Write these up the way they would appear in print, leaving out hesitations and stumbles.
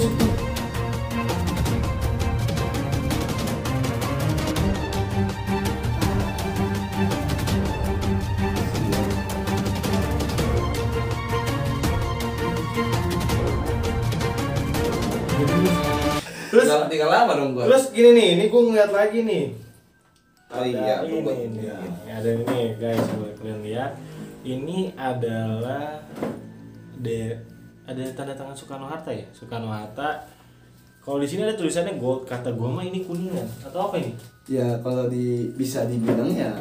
tusuk tuh. Terus tinggal lama dong gua. Terus gini nih, ini gue ngeliat lagi nih. Oh iya, Ada gua- ini, iya. ada ini guys, boleh kalian lihat. Ini adalah ada tanda tangan Soekarno Hatta ya, Soekarno Hatta. Kalau di sini ada tulisannya gold, kata gua mah ini kuningan atau apa ini? Ya kalau bisa dibilang ya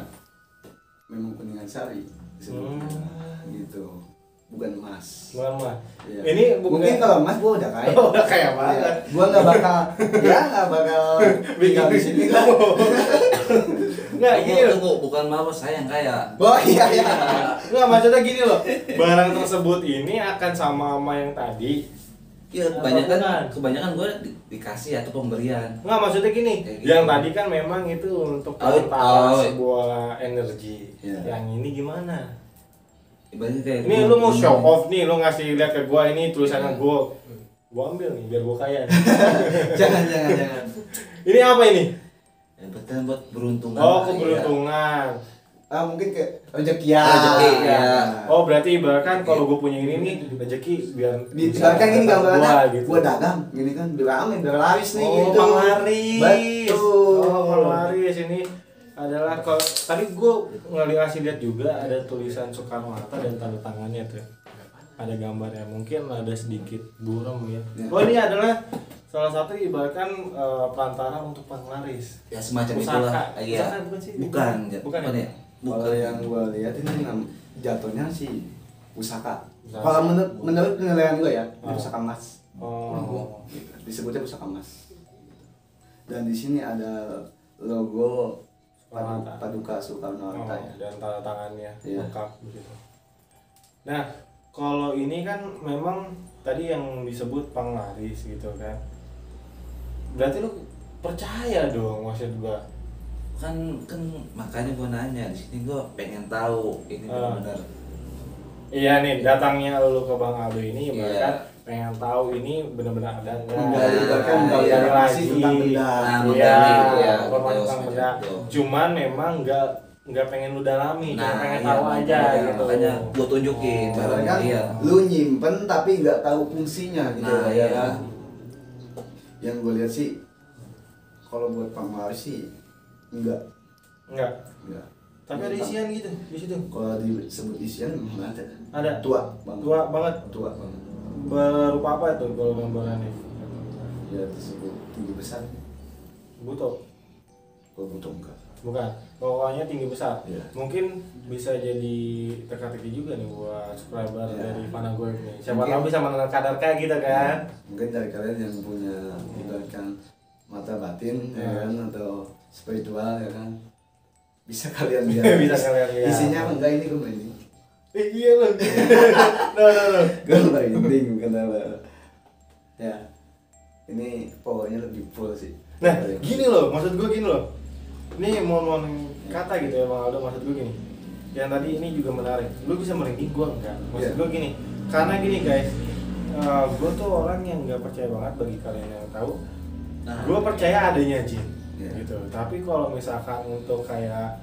memang Kuningan Sari disebutnya gitu, bukan emas. Bukan mah. Ya. Ini bukan. Mungkin kalau emas gua udah kaya. Oh, udah kaya banget. Ya, gua nggak bakal tinggal di sini kan. Nggak gini loh. Tunggu, bukan mama saya yang kaya. Oh iya iya. Nggak, maksudnya gini loh. Barang tersebut ini akan sama yang tadi. Iya, Bukan. kebanyakan gue dikasih atau pemberian. Nggak, maksudnya gini. Kayak gitu. Yang tadi kan memang itu untuk Oh, perantara oh. sebuah energi. Iya. Yang ini gimana? Ibaratnya kayak Ini lu mau show off nih, lu ngasih lihat ke gua ini tulisannya gua ambil nih biar gua kaya. Jangan. Iya. Ini apa ini? yang penting buat beruntungan. Oh, lah, keberuntungan. Mungkin kayak rezeki ya. Rezeki, ya. Oh, berarti ibaratkan kalau gua punya ini nih rezeki biar Misalkan gini gambarannya, gua gitu. gua dagang, gini kan, biar rame, biar laris nih Oh, gitu. penglaris. Betul. Oh, penglaris ini adalah kalau tadi gua ngasih lihat juga ada tulisan Soekarno Hatta dan tanda tangannya tuh. Ada gambarnya, mungkin ada sedikit buram ya. Ya. Oh, ini adalah salah satu ibaratkan perantara untuk penglaris. Ya semacam Pusaka. itulah. Iya. Pusaka bukan sih? Bukan, Bukan ya? ya. Kalau yang gua lihat ini jatuhnya sih pusaka. Pusaka. Kalau menurut penilaian gua ya, ini Oh. pusaka emas. Oh. Gitu. Disebutnya pusaka emas. Dan di sini ada logo Soekarno Hatta. Paduka Soekarno Hatta ya. Dan tanda tangannya Iya. lengkap begitu. Nah, kalau ini kan memang tadi yang disebut penglaris gitu kan. Berarti lu percaya dong maksud gua. kan makanya gue nanya di sini, gue pengen tahu ini benar-benar. Iya nih, datangnya lu ke Bang Aldo ini Iya. bahkan pengen tahu ini benar-benar ada enggak. Bahkan Nah, iya, Lagi. masih tentang benda. Nah, Iya, menggali, iya, informasi betul, tentang benda. betul. Cuman memang nggak pengen lu dalami, cuma Nah, pengen iya, tahu aja makanya- gitu. makanya gue tunjukin. Oh. Karena kan Iya. lu nyimpen tapi nggak tahu fungsinya gitu Nah, ya iya. kan. Yang gue lihat sih kalau buat penglaris sih enggak. Enggak. Tapi ada isian gitu di situ. Kalau disebut isian memang ada. Ada. Tua banget. Tua banget. Tua banget. Berupa apa itu kalau gambarannya? Ya disebut tinggi besar. Buto. Kalau butuh enggak. Bukan. Pokoknya tinggi besar. Iya. Mungkin bisa jadi teka-teki juga nih buat subscriber Iya. dari Fana gue nih. Siapa Mungkin. tahu bisa mengenal kadar kayak gitu kan. Mungkin dari kalian yang punya ibaratkan mata batin ya Iya. kan, atau spiritual ya kan, bisa kalian lihat. Bisa kalian lihat. Isinya apa enggak, ini gue merinding. Iya loh. No. Gue merinding bukan apa. Ya. Ini pokoknya lebih full sih. Nah, gini loh, maksud gue gini loh. Ini mohon kata gitu ya Bang Aldo, maksud gue gini. Yang tadi ini juga menarik. Lu bisa merinding, gue enggak. Maksud Iya. gue gini. Karena gini guys, gue tuh orang yang nggak percaya banget bagi kalian yang tahu. Nah, Gue percaya adanya jin, Iya. gitu. Tapi kalau misalkan untuk kayak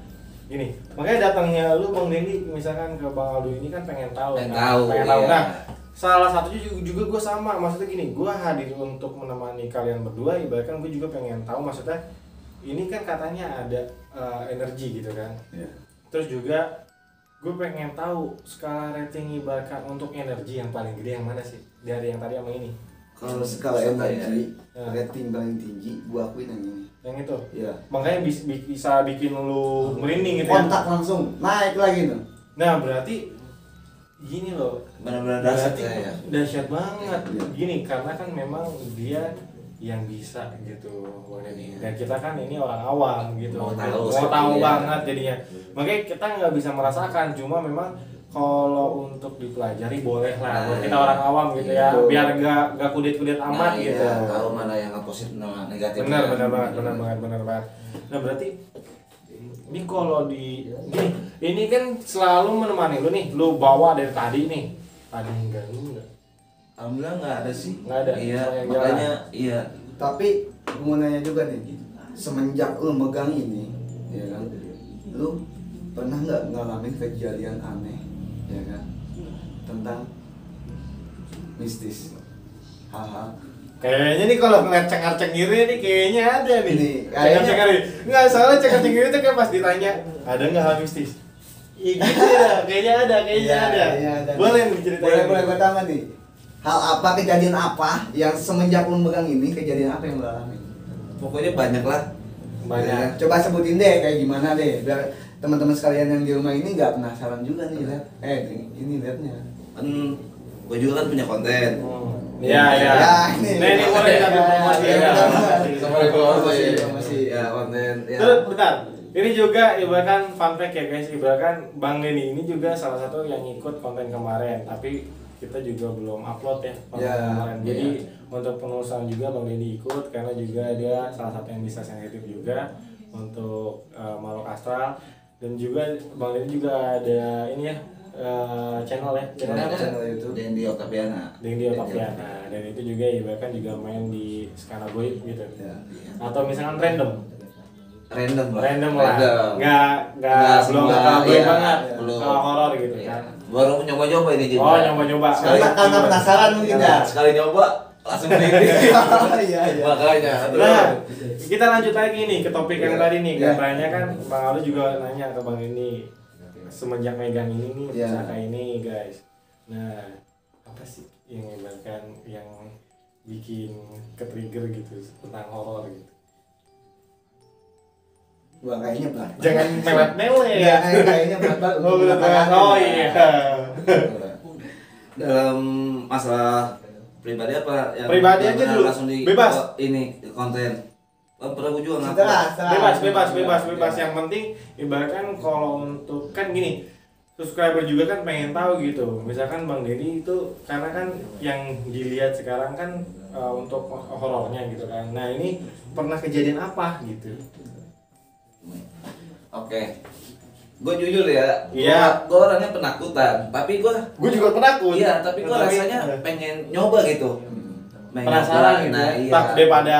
gini, makanya datangnya lu Bang Dendi misalkan ke Bang Aldo ini kan pengen tahu, pengen kan? tahu. Pengen tahu. Iya. Nah, salah satunya juga gue sama, maksudnya gini, gue hadir untuk menemani kalian berdua, ibaratkan gue juga pengen tahu, maksudnya ini kan katanya ada energi gitu kan. Ya. Terus juga gue pengen tahu skala rating ibaratkan untuk energi yang paling gede yang mana sih dari yang tadi sama ini. Kalau skala Pusaka energi, ya. rating paling tinggi gua akuin yang ini. Yang itu. Iya. Makanya bisa bikin lu merinding gitu ya. Kontak langsung naik lagi tuh. Nah, berarti gini loh. Benar-benar dahsyat Berarti ya. dahsyat banget. Iya. Gini, karena kan memang dia yang bisa gitu Bang Denny. Dan kita kan ini orang awam gitu. Mau tahu Mau sih, tahu iya. banget jadinya. Makanya kita nggak bisa merasakan, cuma memang kalau untuk dipelajari boleh lah buat kita orang awam gitu ya, Iya. biar nggak kudet-kudet amat Nah, gitu. iya, tahu mana yang positif, mana negatif. Benar banget. Nah, berarti ini kalau di gini, ini kan selalu menemani lu nih, lu bawa dari tadi nih. Ada yang ganggu nggak? Alhamdulillah nggak ada sih. Nggak ada? Iya, Yang makanya iya. Tapi gue mau nanya juga nih, semenjak lu megang ini, ya kan, lu pernah nggak ngalamin kejadian aneh, ya kan, tentang mistis, hal-hal? Kayaknya nih kalau ngeliat cengar-cengirnya nih kayaknya ada nih. Nih, Cengar-cengir ini. Enggak, soalnya cengar-cengir itu kan pas ditanya, ada nggak hal mistis? Iya gitu ya, kayaknya ada. Iya, ada. Boleh nih ceritain. Boleh gue tanya nih. Hal apa, kejadian apa yang semenjak lu megang ini, kejadian apa yang lu alami? Pokoknya banyak lah. Banyak. Coba sebutin deh kayak gimana deh, biar teman-teman sekalian yang di rumah ini nggak penasaran juga nih lihat. Ini lihatnya. Kan gue juga kan punya konten. Iya. Ya, ini. Nah, ini boleh kita promosi ya. Masih ya konten. Ya. Terus bentar. Ini juga ibaratkan fun fact ya guys, ibaratkan Bang Denny ini juga salah satu yang ikut konten kemarin, tapi kita juga belum upload ya konten kemarin. Jadi untuk penelusuran juga Bang Denny ikut karena juga dia salah satu yang bisa sensitif juga untuk makhluk astral, dan juga Bang Denny juga ada ini ya channel ya, channelnya apa? Channel YouTube. Dendi Octaviana. Dendi Octaviana, dan itu juga ibaratkan juga main di skala goib gitu. Ya. Atau misalkan random lah, nggak belum iya, banget, belum horor gitu iya. kan. Baru nyoba-nyoba ini juga. Oh, nyoba-nyoba. Karena penasaran mungkin ya. Sekali nyoba langsung beli. Iya. Makanya. Nah, kita lanjut lagi nih ke topik yang tadi nih. Iya. Katanya kan Bang Aldo juga nanya ke Bang ini semenjak megang ini nih, Iya. pusaka ini guys. Nah, apa sih yang menyebabkan yang bikin ke-trigger gitu tentang horor gitu? Wah, kayaknya berat. Jangan mewek-mewek Ya, ya. kayaknya berat banget. Oh, berat banget. Oh iya. Dalam masalah pribadi apa yang Pribadi aja dulu. langsung di Bebas. Ini konten. Pernah gue juga Setelah. Bebas. Yang penting ibaratkan kalau untuk kan gini, subscriber juga kan pengen tahu gitu. Misalkan Bang Denny itu karena kan yang dilihat sekarang kan untuk horornya gitu kan. Nah, ini pernah kejadian apa gitu? Oke. Gue jujur ya. Iya. Gue orangnya penakutan, tapi gue juga penakut. iya, tapi gue rasanya pengen nyoba gitu. Penasaran gitu. Nah, iya. Tak daripada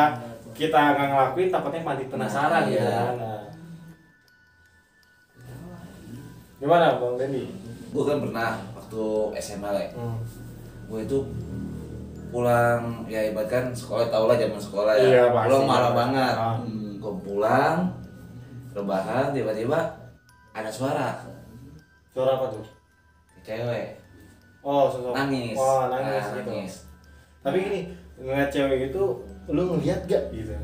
kita nggak ngelakuin takutnya mati penasaran Nah, gitu iya. kan. Nah. Gimana Bang Denny? Gue kan pernah waktu SMA ya. Gue itu pulang ya ibaratkan sekolah, tau lah zaman sekolah ya. Iya, pasti. Pulang marah banget. Ah. Gue pulang rebahan, tiba-tiba ada suara Suara apa tuh? cewek Oh, sosok. nangis. Oh, nangis Nah, gitu. nangis. Tapi gini, ngeliat cewek itu lu ngeliat gak gitu?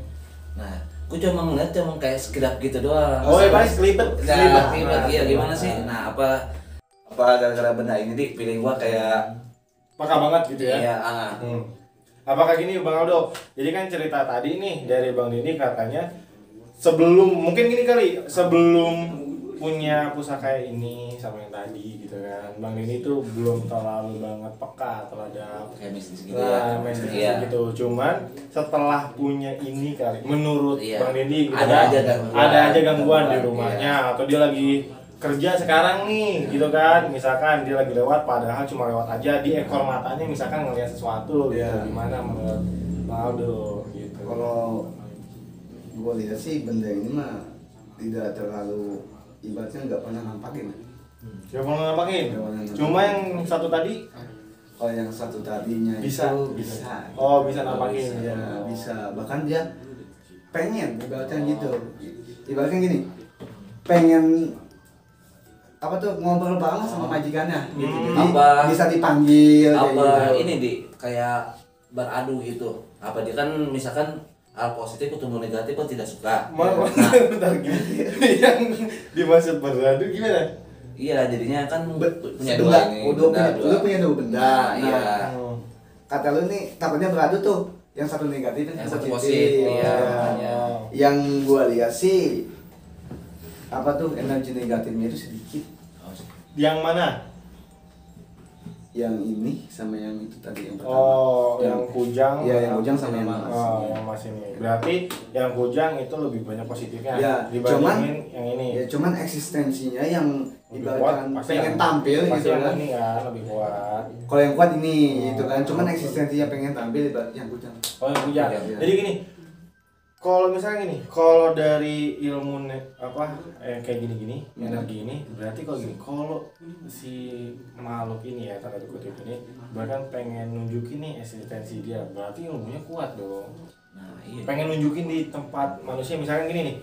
Nah, gue cuma ngeliat cuma kayak sekedap gitu doang. Oh, ya paling kelibet. Nah, iya gimana sih? Nah, apa gara-gara benda ini pilih gua kayak Peka banget gitu ya? iya, Apakah gini Bang Aldo? Jadi kan cerita tadi nih dari Bang Denny katanya mungkin gini kali, sebelum punya pusaka ini sama yang tadi gitu kan, Bang Denny tuh belum terlalu banget peka terhadap kayak mistis gitu ya. mistis Iya. gitu. Cuman setelah punya ini kali, menurut Iya. Bang Denny gitu Ada kan, aja gangguan. ada aja gangguan di Iya. rumahnya, atau dia lagi kerja sekarang nih gitu kan, misalkan dia lagi lewat padahal cuma lewat aja, di ekor matanya misalkan ngelihat sesuatu gitu. Iya. Gimana menurut Bang Aldo gitu? Kalau gue lihat sih benda ini mah tidak terlalu, ibaratnya nggak pernah nampakin. Gak pernah nampakin. Nggak pernah nampakin. Cuma yang satu tadi Kalau yang satu tadinya Bisa. itu bisa. Oh, bisa nampakin. Ya, bisa. Bahkan dia pengen, ibaratnya gitu. Ibaratnya gini, pengen apa tuh ngobrol bareng sama majikannya gitu. Jadi Apa- bisa dipanggil kayak Apa gitu. ini kayak beradu gitu. Apa dia kan misalkan hal positif ketemu negatif kan tidak suka. Nah, bentar gini. Yang dimaksud beradu gimana? iya jadinya kan punya Benda, dua ini. lu punya dua benda. Nah, iya. Kata lu nih takutnya beradu tuh, yang satu negatif Yang yang satu positif. positif, iya. Ya. Makanya. Yang gua lihat sih apa tuh energi negatifnya itu sedikit. Oh, Yang mana? yang ini sama yang itu tadi yang pertama. Oh, yang kujang. Iya, yang kujang sama yang mas. Oh, yang mas ini. Berarti yang kujang itu lebih banyak positifnya Ya, dibandingin yang ini. Ya, cuman eksistensinya yang Lebih ibaratkan kuat, pasti pengen yang- tampil pasti gitu yang kan. ini kan lebih kuat. Kalau yang kuat ini gitu kan, cuman eksistensinya pengen tampil ibarat yang kujang. Oh, yang kujang. Iya. Jadi gini, kalau misalnya gini, kalau dari ilmu kayak gini-gini, energi ini, berarti kalau gini, kalau si makhluk ini ya, tanda kutip ini, bahkan pengen nunjukin nih eksistensi dia, berarti ilmunya kuat dong. Nah, iya. Pengen nunjukin di tempat manusia, misalkan gini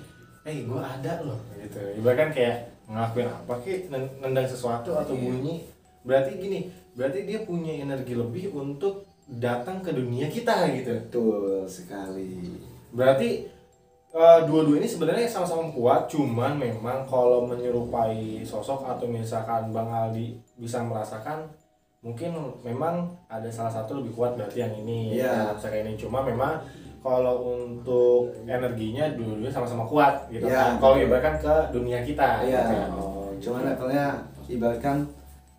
nih, gue ada loh, gitu. Bahkan kayak ngelakuin apa kek, nendang sesuatu atau bunyi, berarti gini, berarti dia punya energi lebih untuk datang ke dunia kita gitu. Betul sekali. Berarti dua-dua ini sebenarnya sama-sama kuat, cuman memang kalau menyerupai sosok atau misalkan Bang Aldi bisa merasakan, mungkin memang ada salah satu lebih kuat berarti yang ini, Iya. misalkan ini. Cuma memang kalau untuk energinya dua-duanya sama-sama kuat gitu Iya. kan. Kalau ibaratkan ke dunia kita. Iya. Gitu. Oh, Cuman levelnya ibaratkan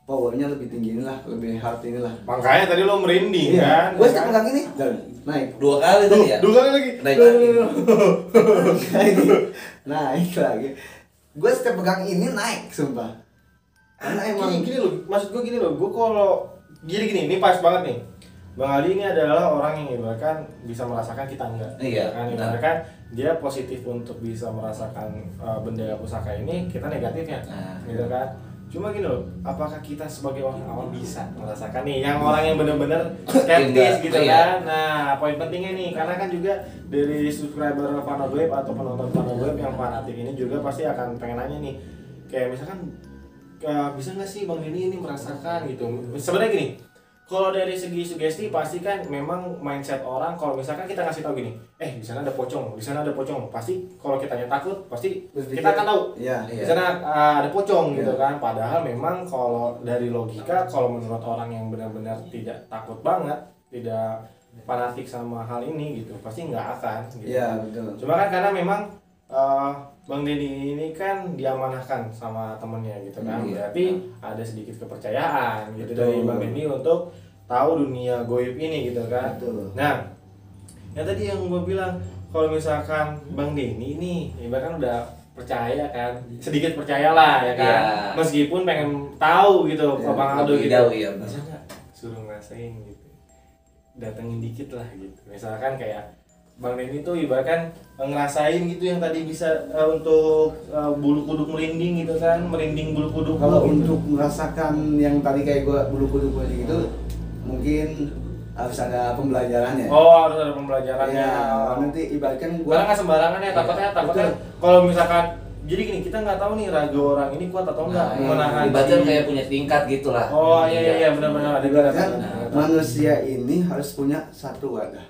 powernya lebih tinggi inilah, lebih hard inilah. makanya tadi lo merinding kan. Gue ya setiap kan? pegang ini dan naik. 2 kali tadi ya. Dua kali lagi. Naik lagi. Naik lagi. Gue setiap pegang ini naik, sumpah. Karena emang Gini loh, maksud gue gini loh, gue kalau gini, ini pas banget nih. Bang Aldi ini adalah orang yang ibaratkan bisa merasakan, kita enggak. Iya, Kan benar. ibaratkan dia positif untuk bisa merasakan benda pusaka ini, kita negatifnya. Nah. Gitu kan. Cuma gini loh, apakah kita sebagai orang awam bisa merasakan nih yang orang yang benar-benar skeptis Enggak, gitu iya. kan. Nah, poin pentingnya nih, karena kan juga dari subscriber Fanoweb atau penonton Fanoweb yang fanatik ini juga pasti akan pengen nanya nih, kayak misalkan bisa nggak sih Bang Denny ini merasakan gitu. Sebenarnya gini, kalau dari segi sugesti pasti kan memang mindset orang, kalau misalkan kita kasih tahu gini, di sana ada pocong, di sana ada pocong, pasti kalau kitanya takut pasti kita akan tahu Iya. di sana ada pocong gitu kan. Padahal memang kalau dari logika, kalau menurut orang yang benar-benar tidak takut banget, tidak fanatik sama hal ini gitu, pasti nggak akan gitu. Iya, betul. Cuma kan karena memang Bang Denny ini kan diamanahkan sama temennya gitu kan, Iya. berarti ada sedikit kepercayaan gitu Betul. dari Bang Denny untuk tahu dunia goib ini gitu kan. Betul. Nah, yang tadi yang gue bilang, kalau misalkan Bang Denny ini ibaratkan udah percaya kan, sedikit percayalah ya kan, Iya. meskipun pengen tahu gitu Iya, ke Bang Aldo lebih gitu, jauh, iya, benar. bisa nggak suruh ngerasain gitu, datengin dikit lah gitu, misalkan kayak Bang Denny tuh ibaratkan ngerasain gitu yang tadi bisa untuk bulu kuduk merinding gitu kan, merinding bulu kuduk. Kalau gitu. untuk merasakan yang tadi kayak gue bulu kuduk gitu, mungkin harus ada pembelajarannya. Oh, harus ada pembelajarannya. Ya, nanti ibaratkan gue. Karena nggak sembarangan ya, takutnya betul. kalau misalkan jadi gini, kita nggak tahu nih raga orang ini kuat atau enggak Nah, menahan ibaratnya si- kayak punya tingkat gitu lah. Oh iya benar-benar ada Ibaratkan tingkatan. manusia ini harus punya satu wadah,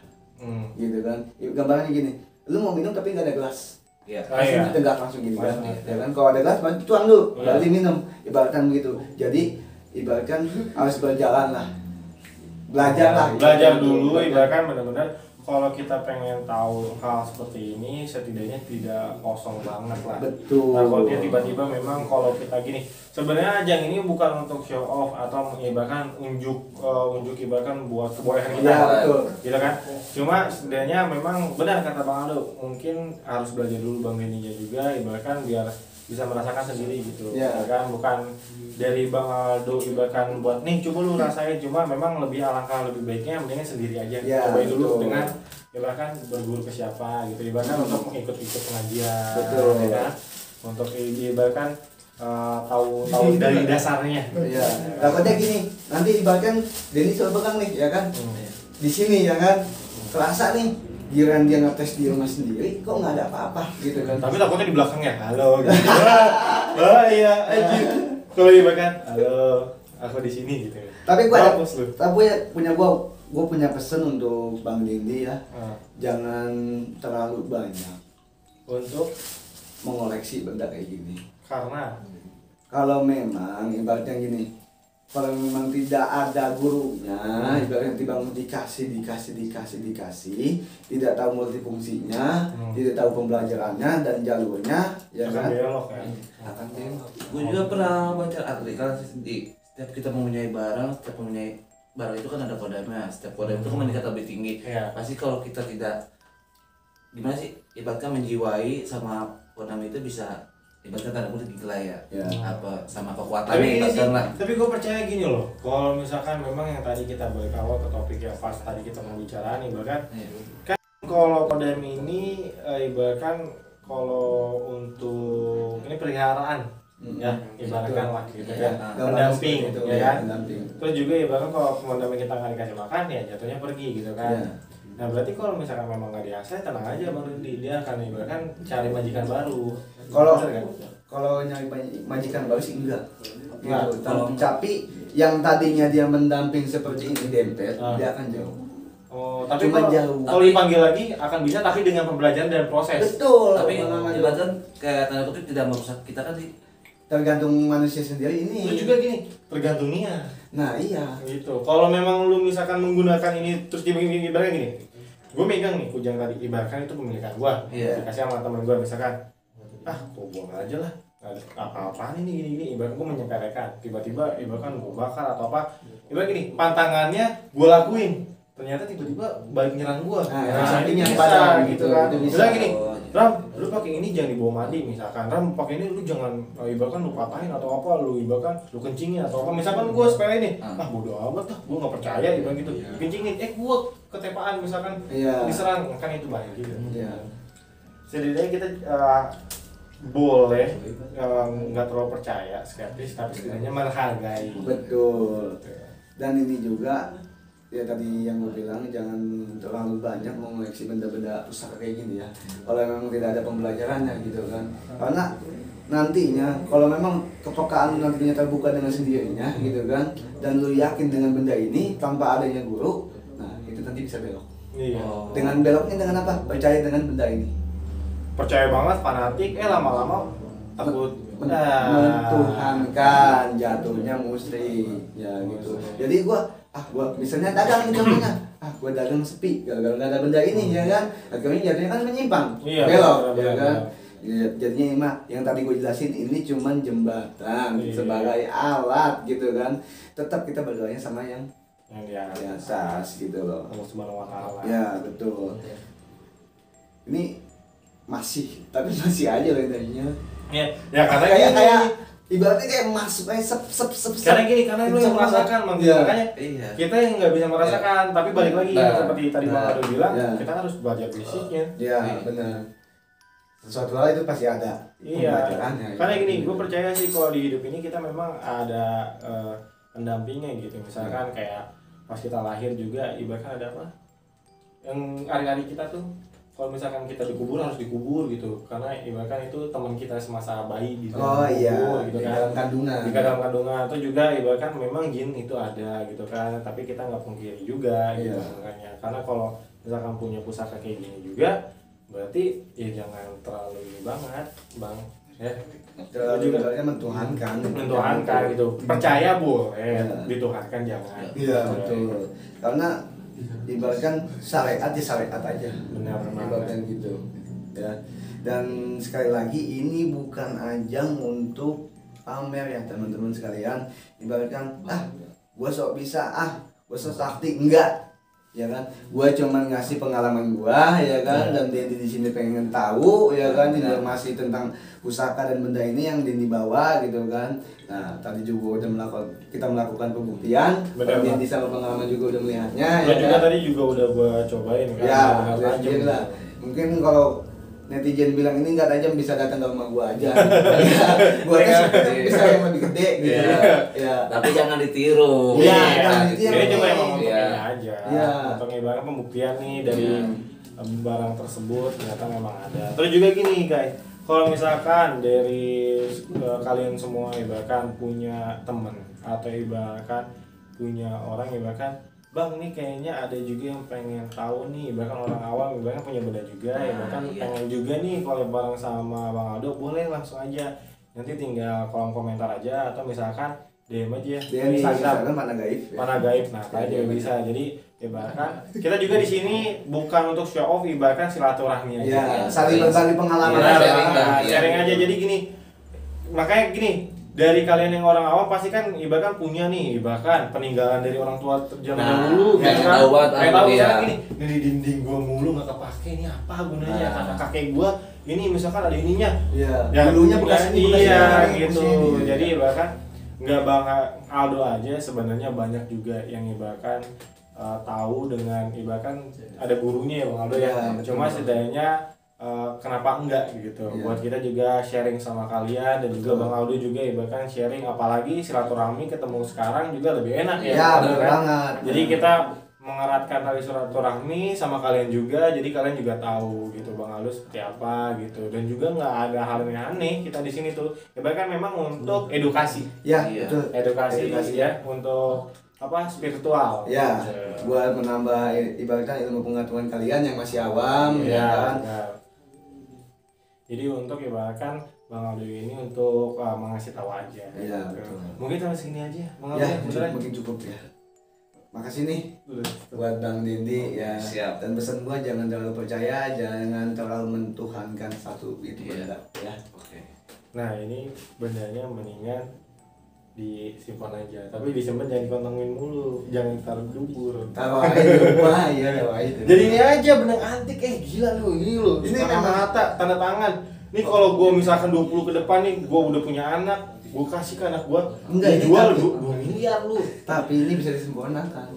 gitu kan. Gambarnya gini, lu mau minum tapi nggak ada gelas. Iya. Ah, iya. Langsung ditegak langsung gini kan. Langsung, Ya kan, kalau ada gelas berarti tuang dulu, Iya. berarti minum. Ibaratkan begitu. Jadi ibaratkan harus berjalan lah. Belajar lah. Belajar dulu, ibaratkan benar-benar kalau kita pengen tahu hal seperti ini, setidaknya tidak kosong banget lah. Betul. Takutnya tiba-tiba memang kalau kita gini, sebenarnya ajang ini bukan untuk show off atau ibaratkan unjuk ibaratkan buat kebolehan kita. Iya, betul. Gitu kan. Cuma setidaknya memang benar kata Bang Aldo, mungkin harus belajar dulu Bang Denny-nya juga, ibaratkan biar bisa merasakan sendiri gitu. Iya. Ya kan, bukan dari Bang Aldo ibaratkan buat nih coba lu rasain, cuma memang lebih alangkah lebih baiknya mendingan sendiri aja. Iya, Cobain dulu betul. dengan ibaratkan berguru ke siapa gitu, ibaratkan untuk mengikut-ikut pengajian. Betul. Ya kan? Untuk ibaratkan tahu dari dasarnya. Iya. Takutnya gini, nanti ibaratkan Denny coba pegang nih, ya kan? Di sini ya kan, kerasa nih, giliran dia ngetes di rumah sendiri, kok nggak ada apa-apa gitu kan? Tapi takutnya di belakangnya halo gitu. Oh iya, anjir. Kalau ibaratkan halo, aku di sini gitu. Tapi gua Mampus lu. gua punya pesan untuk Bang Denny ya, Ah, jangan terlalu banyak untuk mengoleksi benda kayak gini. karena Kalau memang ibaratnya gini, kalau memang tidak ada gurunya, ibaratnya tiba dikasih, tidak tahu multifungsinya, tidak tahu pembelajarannya dan jalurnya, ya akan kan? belok kan. Akan tengok. Gue juga pernah baca artikel di setiap kita mempunyai barang, itu kan ada kodamnya. Setiap kodam itu kan meningkat lebih tinggi. Pasti kalau kita tidak gimana sih, ibaratkan menjiwai sama kodam itu bisa ibaratkan tanda kutip gila ya. Apa sama kekuatannya tapi gue percaya gini loh, kalau misalkan memang yang tadi kita balik awal ke topik yang pas tadi kita mau bicara nih, bahkan kan kalau kodam ini ibaratkan kalau untuk ini peliharaan ya ibaratkan lah gitu kan, pendamping gitu ya kan. Terus juga ibaratkan kalau pendamping kita nggak dikasih makan ya jatuhnya pergi gitu kan. Nah berarti kalau misalkan memang nggak diakses, tenang aja Bang Rudy, dia akan ibaratkan cari majikan baru. Kalau nyari majikan baru sih enggak. Tapi yang tadinya dia mendamping seperti ini dempet, dia akan jauh. Tapi kalau dipanggil lagi akan bisa, tapi dengan pembelajaran dan proses. Betul. Tapi ibaratkan kayak tanda kutip tidak merusak kita kan sih. Tergantung manusia sendiri ini. Lu juga gini, tergantung niat. Nah iya. Gitu. Kalau memang lu misalkan menggunakan ini terus ibaratnya gini, gue megang nih kujang tadi, ibaratkan itu pemilikan gua, dikasih sama teman gua misalkan, gua buang aja lah, apa-apaan ini gini-gini, ibaratkan gua menyepelekan, tiba-tiba ibaratkan gua bakar atau apa, ibarat gini, pantangannya gua lakuin, ternyata tiba-tiba balik nyerang gua, sampingnya bisa gitu kan, bisa gini, Ram, lu pakai ini jangan dibawa mandi misalkan, Ram pakai ini lu jangan ibaratkan lu patahin atau apa, lu ibaratkan lu kencingin atau apa, misalkan gua sepele ini, bodo amat lah, gua nggak percaya ibarat gitu, kencingin, gua ketepaan misalkan diserang, kan itu bahaya juga. Setidaknya kita boleh nggak terlalu percaya, skeptis, tapi setidaknya menghargai. Betul. Dan ini juga ya tadi yang gue bilang, jangan terlalu banyak mengoleksi benda-benda pusaka kayak gini ya. Kalau memang tidak ada pembelajarannya gitu kan. Karena nantinya kalau memang kepekaan nantinya terbuka dengan sendirinya gitu kan, dan lu yakin dengan benda ini tanpa adanya guru, nah itu nanti bisa belok. Dengan beloknya dengan apa? Percaya dengan benda ini. Percaya banget, fanatik, lama-lama takut mentuhankan, jatuhnya musyrik ya gitu. Jadi gua misalnya dagang nih contohnya, gua dagang sepi gara-gara nggak ada benda ini ya kan, akhirnya jadinya kan menyimpang, belok ya kan. Jadinya yang tadi gue jelasin ini cuman jembatan sebagai alat gitu kan. Tetap kita berdoanya sama yang di atas gitu loh. Allah Subhanahu wa Ta'ala. Ya betul. Ini masih aja loh intinya. Ya karena kayak ibaratnya kayak masuk kayak sep. Karena lu yang merasakan makanya kita yang nggak bisa merasakan, tapi balik lagi seperti tadi Bang Ado bilang, kita harus belajar fisiknya. Iya benar. Sesuatu hal itu pasti ada pembelajarannya. Karena gini, gue percaya sih kalau di hidup ini kita memang ada pendampingnya gitu. Misalkan kayak pas kita lahir juga, ibaratkan ada apa? Yang hari-hari kita tuh, kalau misalkan kita dikubur harus dikubur gitu, karena ibaratkan itu teman kita semasa bayi di dalam kubur gitu kan, di dalam kandungan. Itu juga ibaratkan memang jin itu ada gitu kan, tapi kita nggak pungkiri juga gitu makanya. Karena kalau misalkan punya pusaka kayak gini juga, berarti ya jangan terlalu ini banget Bang ya. Terlalu juga mentuhankan gitu. Percaya boleh, dituhankan jangan. Iya betul. Karena ibaratkan syariat aja. Benar. Ibaratkan gitu. Ya. Dan sekali lagi ini bukan ajang untuk pamer ya teman-teman sekalian. Ibaratkan gua sok bisa, gua sok sakti, enggak. Ya kan, gua cuma ngasih pengalaman gua ya kan, dan Dendi di sini pengen tahu ya kan informasi tentang pusaka dan benda ini yang Dendi bawa gitu kan. Nah tadi juga udah kita melakukan pembuktian, Dendi sama pengalaman juga udah melihatnya. Ya juga tadi juga udah gua cobain kan. Ya, mungkin kalau netizen bilang ini nggak tajam, bisa datang ke rumah gua aja. Gua bisa yang lebih gede gitu. Ya. Tapi jangan ditiru. Jangan ditiru. Ini cuma emang aja. Untuk ibarat pembuktian nih dari barang tersebut ternyata memang ada. Terus juga gini guys, kalau misalkan dari kalian semua ibaratkan punya temen atau ibaratkan punya orang ibaratkan, Bang, ini kayaknya ada juga yang pengen tahu nih, bahkan orang awam, bahkan punya benda juga, bahkan pengen juga nih kalau bareng sama Bang Ado, boleh langsung aja. Nanti tinggal kolom komentar aja atau misalkan DM aja. DM Instagram Panah Gaib. Panah Gaib, nah kalian juga bisa. Jadi ibaratkan kita juga di sini bukan untuk show off, ibaratkan silaturahmi aja. Ya, saling berbagi pengalaman. Sharing aja. Jadi gini, makanya gini. dari kalian yang orang awam pasti kan ibaratkan punya nih, bahkan peninggalan dari orang tua zaman dahulu kayak kan. tahu banget Kayak tahu ya. misalkan gini, ini di dinding gua mulu nggak kepake, ini apa gunanya? Kata kakek gua ini misalkan ada ininya. Iya. Ya, Dulunya bekas ini, bekas iya ini, gitu. bekas ini. Jadi bahkan nggak Bang Aldo aja sebenarnya banyak juga yang ibaratkan tahu dengan ibaratkan ada gurunya ya Bang Aldo ya. Iya, Cuma betul. setidaknya kenapa enggak gitu. Iya. Buat kita juga sharing sama kalian dan juga Betul. Bang Aldo juga ibaratkan sharing, apalagi silaturahmi ketemu sekarang juga lebih enak ya. Ya, bener benar kan? banget. Jadi kita mengeratkan tali silaturahmi sama kalian juga, jadi kalian juga tahu gitu Bang Aldo seperti apa gitu, dan juga nggak ada hal yang aneh kita di sini tuh. Ibaratkan memang untuk edukasi, Ya, Iya. betul. edukasi Edukasi. ya, untuk apa spiritual. Ya, buat menambah ibaratkan ilmu pengetahuan kalian yang masih awam, ya Ya, kan. benar. Jadi untuk ibaratkan Bang Aldo ini untuk mengasih tahu aja. Iya, gitu. betul. Mungkin sampai segini aja, Bang Aldo. Ya, beneran. mungkin cukup ya. Makasih nih Udah. buat Bang Dindi ya. Siap. Dan pesan gua jangan terlalu percaya, jangan terlalu mentuhankan satu itu Iya. benda ya. Oke. Nah ini bendanya mendingan disimpan aja, tapi disimpan jangan dikontongin mulu, jangan taruh dubur. Taruh aja lupa ya, taruh aja. Jadi ini aja benang antik, gila lu, ini lu. Ini Ini memang- memang tanda tangan. Nih kalau gue misalkan 20 ke depan nih, gue udah punya anak, gue kasih ke anak gue, Enggak, ini jual tapi- 2 miliar lu. Tapi ini bisa disempurnakan.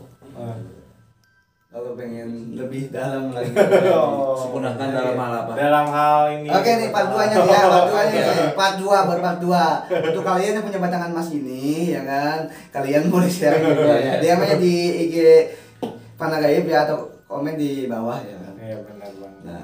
Kalau pengen lebih dalam lagi. Oh. Sempurnakan dalam hal apa? Dalam hal ini. Oke nih part 2-nya nih ya, part 2-nya nih. Part 2 buat part 2. Untuk kalian yang punya batangan emas ini ya kan, kalian boleh share juga ya. DM-nya di IG Panagaib ya, atau komen di bawah ya kan. Iya benar banget. Nah,